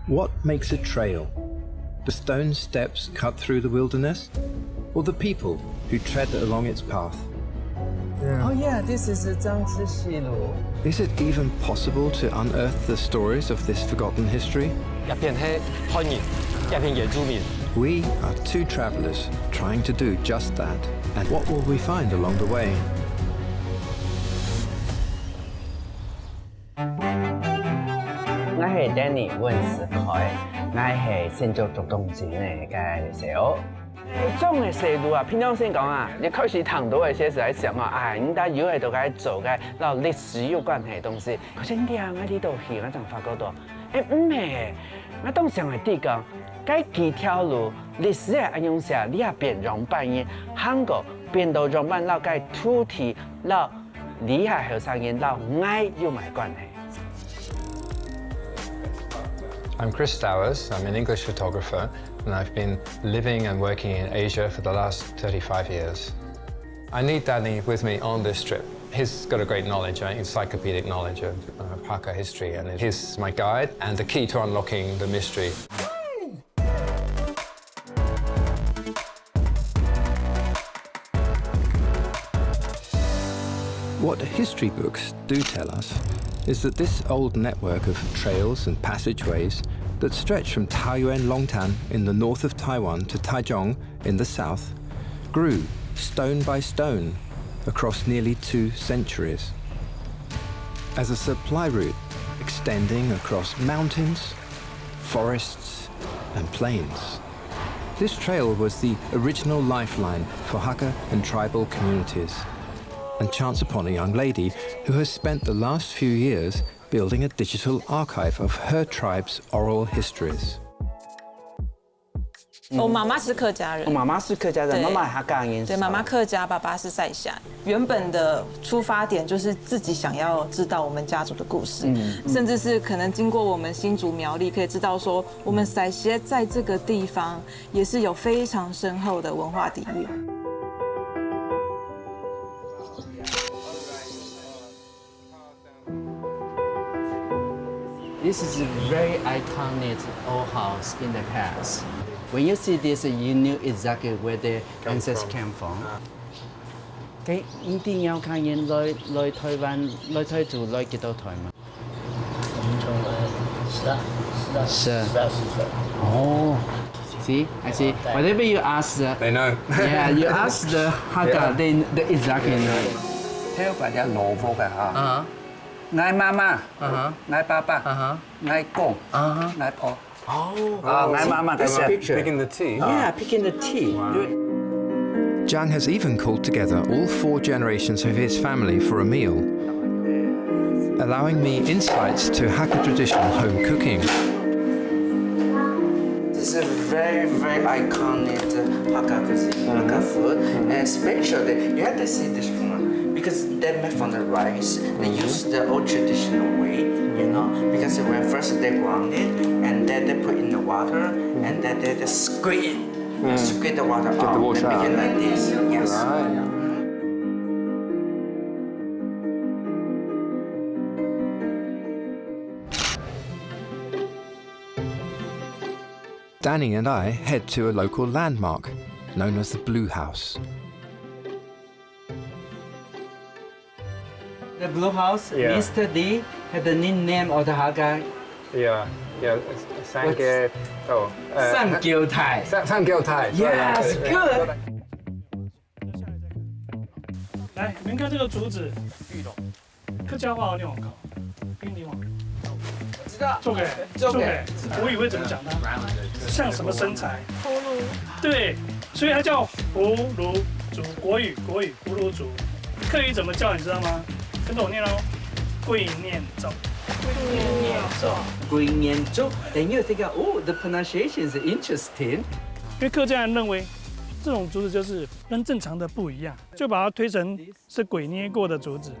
What makes a trail? The stone steps cut through the wilderness, or the people who tread along its path? Oh yeah, this is樟之细路. Is it even possible to unearth the stories of this forgotten history? We are two travelers trying to do just that. And what will we find along the way? I am Danny 温思凯，我是新竹竹东镇的社友。种的细路啊，平常先讲啊，你开始谈到的些是在想啊，哎，你大以后都该做个老历史有关的东西。可是你啊，我呢度去，我就发觉到，唔係，我当上的地讲，该几条路历史的安用下，你也变容扮演，韩国变到容扮老该土地老厉害后生人老爱有埋关系。I'm Chris Stowers, I'm an English photographer, and I've been living and working in Asia for the last 35 years. I need Danny with me on this trip. He's got a great knowledge, encyclopedic knowledge of Hakka history, and he's my guide and the key to unlocking the mystery. What history books do tell us is that this old network of trails and passageways that stretch from Taoyuan Longtan in the north of Taiwan to Taichung in the south grew stone by stone across nearly 2 centuries. As a supply route extending across mountains, forests, and plains. This trail was the original lifeline for Hakka and tribal communities, and chance upon a young lady who has spent the last few years building a digital archive of her tribe's oral histories. 我妈妈是客家人，我妈妈是客家人，妈妈还客人。对，妈妈客家，爸爸是赛夏。原本的出发点就是自己想要知道我们家族的故事，甚至是可能经过我们新竹苗栗，可以知道说我们赛夏在这个地方也是有非常深厚的文化底蕴。This is a very iconic old house in the past. When you see this, you knew exactly where the ancestors came from. 佢一定要看人來台灣，來台住來幾多台嘛？我們從14歲。哦 See, I see. Whatever you ask, They know. Yeah, you ask the Hakka, they exactly know. 聽過有羅福嘅嚇。嗌媽媽，嗌爸爸，嗌公，嗌婆。嗌媽媽嘅時候 Picking the tea. Yeah, picking the tea. Jiang has even called together all 4 generations of his family for a meal, allowing me insights to Hakka traditional home cooking. This is a very, very iconic Hakka cuisine, Hakka food, and especially you have to see this one because they're made from the rice. They use the old traditional way, you know, because when first they ground it and then they put in the water and then they squeeze the water out. the water and begin out. like this. Yes. Right. Danny and I head to a local landmark known as the Blue House. The blue house, Yeah. Mr. D had the nickname of the Hakka. Yeah. Samgyeo. Samgyeo-tai. Samgyeo-tai. Yes, good. 来，你们看这个竹子，玉龙，客家话你往考，玉你往。我知道。做给，国语会怎么讲它？像什么身材？葫芦。对，所以它叫葫芦竹。国语葫芦竹。客语怎么叫你知道吗？跟着我念喽，桂念咒。桂念咒。Then you think, oh, the pronunciation is interesting. 因为客家人认为这种竹子就是跟正常的不一样，就把它推成是鬼捏过的竹子。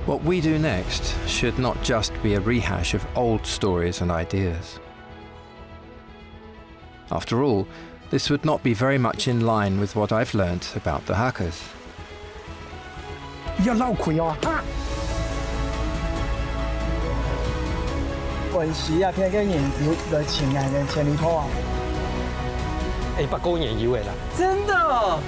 What we do next should not just be a rehash of old stories and ideas. After all, this would not be very much in line with what I've learnt about the Hakkas. 要绕开哦哈。本时啊，听个研究就前来的千里坡啊，8公年以为啦，真的。